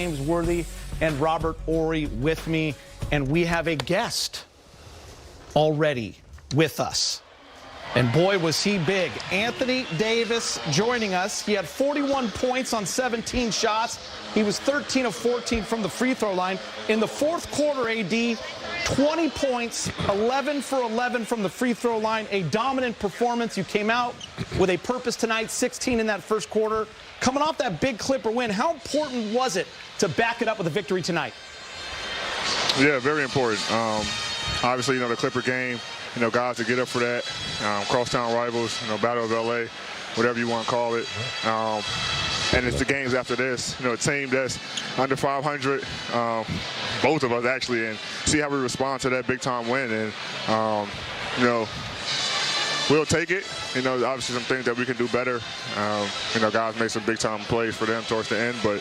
James Worthy and Robert Ory with me, and we have a guest already with us. And boy, was he big. Anthony Davis joining us. He had 41 points on 17 shots. He was 13 of 14 from the free throw line. In the fourth quarter, AD, 20 points, 11 for 11 from the free throw line. A dominant performance. You came out with a purpose tonight, 16 in that first quarter. Coming off that big Clipper win, how important was it to back it up with a victory tonight? Yeah, very important. Obviously, the Clipper game, guys to get up for that, crosstown rivals, Battle of LA, whatever you want to call it. And it's the games after this, a team that's under 500, both of us actually, and see how we respond to that big time win. And, we'll take it. Obviously some things that we can do better. Guys made some big time plays for them towards the end, but,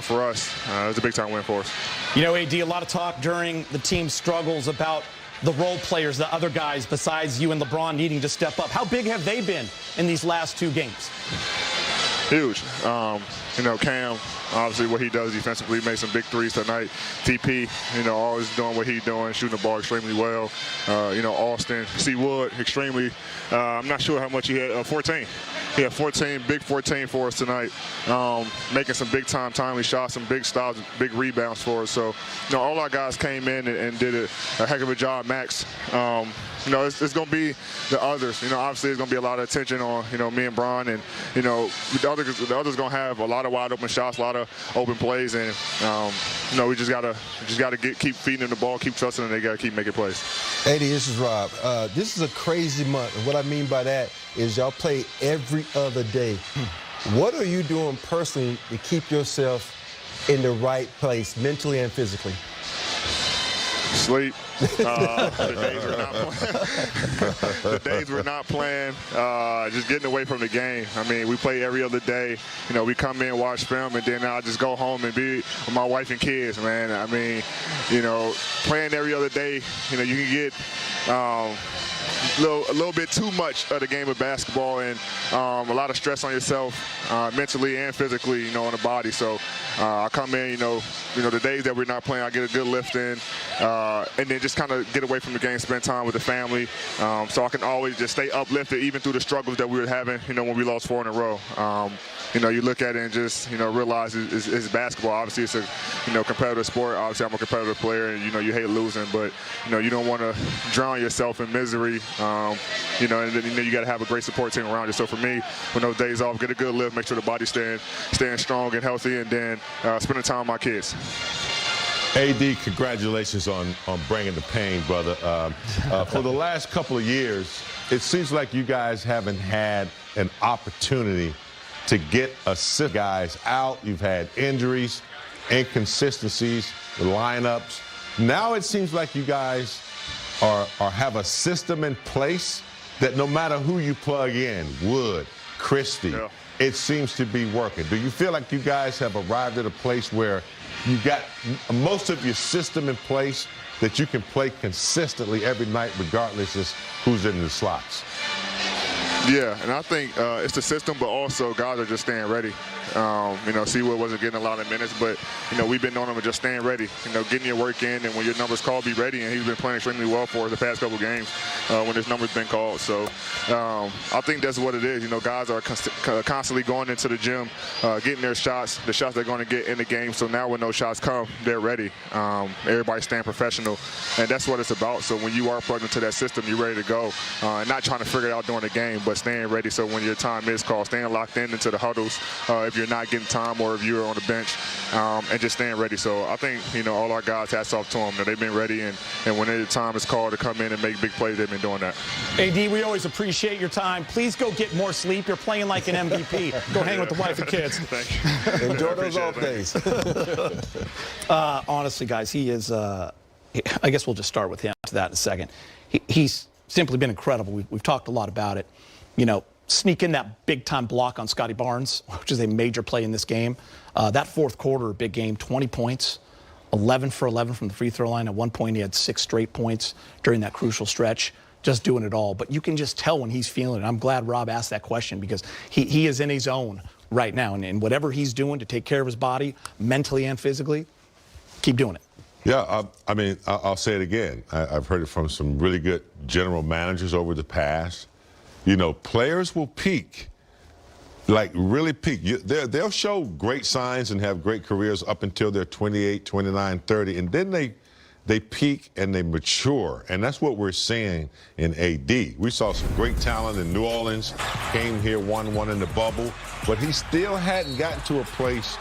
for us, it was a big time win for us. AD, a lot of talk during the team's struggles about the role players, the other guys besides you and LeBron needing to step up. How big have they been in these last two games? Huge. Cam, obviously what he does defensively, made some big threes tonight. TP, always doing what he's doing, shooting the ball extremely well. Austin, C. Wood, extremely, I'm not sure how much he had, 14. He had 14, big 14 for us tonight, making some big time timely shots, some big stops, big rebounds for us. So, all our guys came in and did a heck of a job. Max, it's going to be the others. Obviously there's going to be a lot of attention on, me and Bron, and, the others going to have a lot of wide open shots, a lot of open plays, and, we just got to keep feeding them the ball, keep trusting them, they got to keep making plays. AD, this is Rob. This is a crazy month, and what I mean by that is y'all play every other day. What are you doing personally to keep yourself in the right place, mentally and physically? Sleep. The days we're not playing, just getting away from the game. I mean, we play every other day. We come in, watch film, and then I just go home and be with my wife and kids, man. I mean, playing every other day, you can get a little bit too much of the game of basketball, and a lot of stress on yourself mentally and physically, on the body. So I come in, the days that we're not playing, I get a good lift in, and then just kind of get away from the game, spend time with the family, so I can always just stay uplifted even through the struggles that we were having, when we lost 4 in a row. You look at it and just, realize it's basketball. Obviously, it's a, competitive sport. Obviously, I'm a competitive player, and, you hate losing, but, you don't want to drown yourself in misery, and then, you got to have a great support team around you. So for me, when those days off, get a good lift, make sure the body's staying strong and healthy, and then spending time with my kids. AD, congratulations on bringing the pain, brother. For the last couple of years, it seems like you guys haven't had an opportunity to get guys out. You've had injuries, inconsistencies, the lineups. Now it seems like you guys have a system in place that no matter who you plug in, Wood, Christie, yeah, it seems to be working. Do you feel like you guys have arrived at a place where you got most of your system in place that you can play consistently every night regardless of who's in the slots? Yeah, and I think it's the system, but also guys are just staying ready. Seawood wasn't getting a lot of minutes, but, we've been on him and just staying ready, getting your work in, and when your number's called, be ready. And he's been playing extremely well for us the past couple games when his number's been called. So I think that's what it is. Guys are constantly going into the gym, getting their shots, the shots they're going to get in the game. So now when those shots come, they're ready. Everybody's staying professional, and that's what it's about. So when you are plugged into that system, you're ready to go, and not trying to figure it out during the game, but staying ready. So when your time is called, staying locked into the huddles if you're not getting time or if you're on the bench, and just staying ready. So I think, all our guys, hats off to them, that they've been ready, and when the time is called to come in and make big plays, they've been doing that. AD, we always appreciate your time. Please go get more sleep. You're playing like an MVP. Go hang with the wife and kids. Thank you. Enjoy those off days. Honestly, guys, he is, I guess we'll just start with him to that in a second. He's simply been incredible. We've talked a lot about it. Sneak in that big-time block on Scotty Barnes, which is a major play in this game. That fourth quarter, big game, 20 points, 11 for 11 from the free throw line. At one point, he had 6 straight points during that crucial stretch, just doing it all. But you can just tell when he's feeling it. I'm glad Rob asked that question because he is in his zone right now. And whatever he's doing to take care of his body, mentally and physically, keep doing it. Yeah, I mean, I'll say it again. I've heard it from some really good general managers over the past. You know, players will peak, like really peak. They'll show great signs and have great careers up until they're 28, 29, 30, and then they peak and they mature, and that's what we're seeing in AD. We saw some great talent in New Orleans, came here, won one in the bubble, but he still hadn't gotten to a place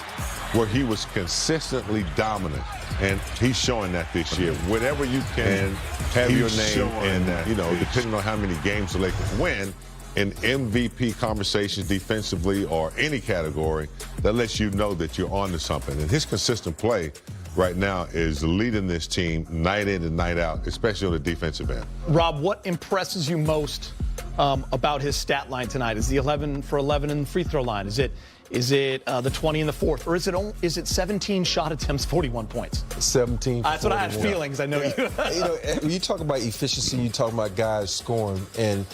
where he was consistently dominant, and he's showing that this year. Whatever you can have your name in, you know, depending on how many games the Lakers win, in MVP conversations defensively or any category, that lets you know that you're on to something. And his consistent play right now is leading this team night in and night out, especially on the defensive end. Rob, what impresses you most about his stat line tonight? Is the 11 for 11 in the free throw line? Is it the 20 in the fourth? Or is it 17 shot attempts, 41 points? 17. That's what I had feelings. I know you. You know, when you talk about efficiency, you talk about guys scoring, and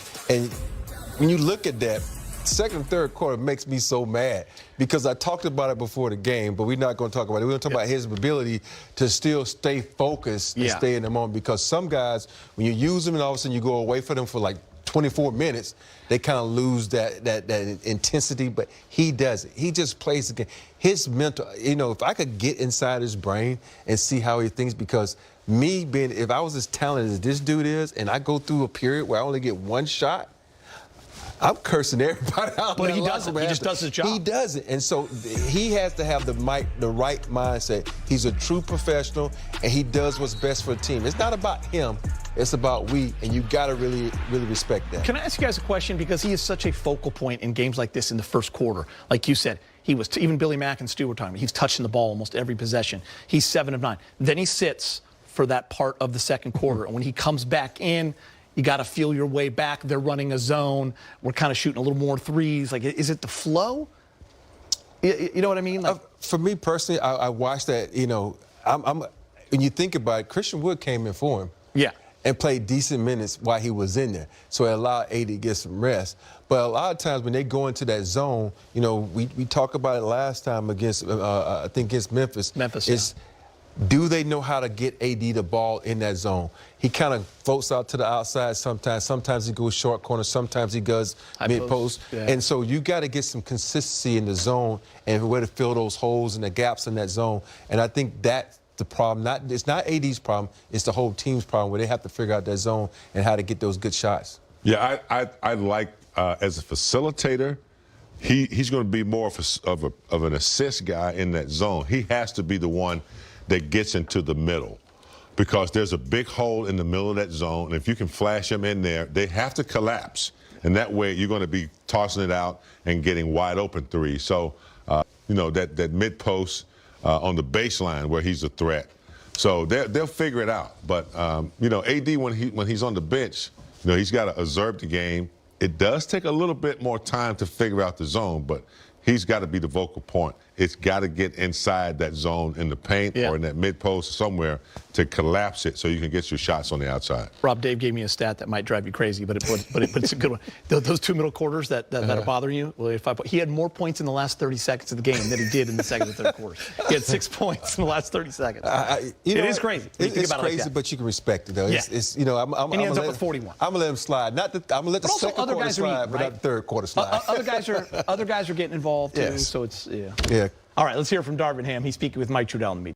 when you look at that, second and third quarter makes me so mad because I talked about it before the game, but we're not going to talk about it. We're going to talk about his ability to still stay focused and stay in the moment, because some guys, when you use them and all of a sudden you go away from them for like 24 minutes, they kind of lose that intensity, but he doesn't. He just plays the game. His mental, you know, if I could get inside his brain and see how he thinks, because if I was as talented as this dude is and I go through a period where I only get one shot, I'm cursing everybody out. But he doesn't. He just does his job. He doesn't. And so he has to have the right mindset. He's a true professional, and he does what's best for the team. It's not about him. It's about we, and you got to really, really respect that. Can I ask you guys a question? Because he is such a focal point in games like this in the first quarter. Like you said, he was, even Billy Mack and Stu were talking about, he's touching the ball almost every possession. He's 7 of 9. Then he sits for that part of the second quarter. And when he comes back in, you got to feel your way back. They're running a zone. We're kind of shooting a little more threes. Like, is it the flow? You know what I mean? Like, for me personally, I watched that. You know, when you think about it, Christian Wood came in for him. Yeah. And played decent minutes while he was in there. So it allowed AD to get some rest. But a lot of times when they go into that zone, you know, we talked about it last time against, I think against Memphis. Do they know how to get AD the ball in that zone? He kind of floats out to the outside sometimes. Sometimes he goes short corner. Sometimes he goes mid-post. Yeah. And so you got to get some consistency in the zone and where to fill those holes and the gaps in that zone. And I think that's the problem. It's not AD's problem. It's the whole team's problem, where they have to figure out that zone and how to get those good shots. Yeah, I like, as a facilitator, he's going to be more of an assist guy in that zone. He has to be the one that gets into the middle, because there's a big hole in the middle of that zone. And if you can flash them in there, they have to collapse. And that way you're going to be tossing it out and getting wide open threes. So, you know, that mid post on the baseline where he's a threat. So they'll figure it out. But, you know, AD, when he's on the bench, you know, he's got to observe the game. It does take a little bit more time to figure out the zone, but he's got to be the vocal point. It's got to get inside that zone in the paint or in that mid-post somewhere to collapse it so you can get your shots on the outside. Rob, Dave gave me a stat that might drive you crazy, but it's a good one. Those two middle quarters that are bothering you, well, he had more points in the last 30 seconds of the game than he did in the second and third quarters. He had 6 points in the last 30 seconds. It is crazy. It's crazy, like, but you can respect it, though. Yeah. It's you know, and he ends up with 41. I'm gonna let him slide. I'm gonna let the second quarter slide, but not the third quarter slide. Other guys are getting involved too. Yes. So it's yeah. All right, let's hear from Darvin Ham. He's speaking with Mike Trudell in the media.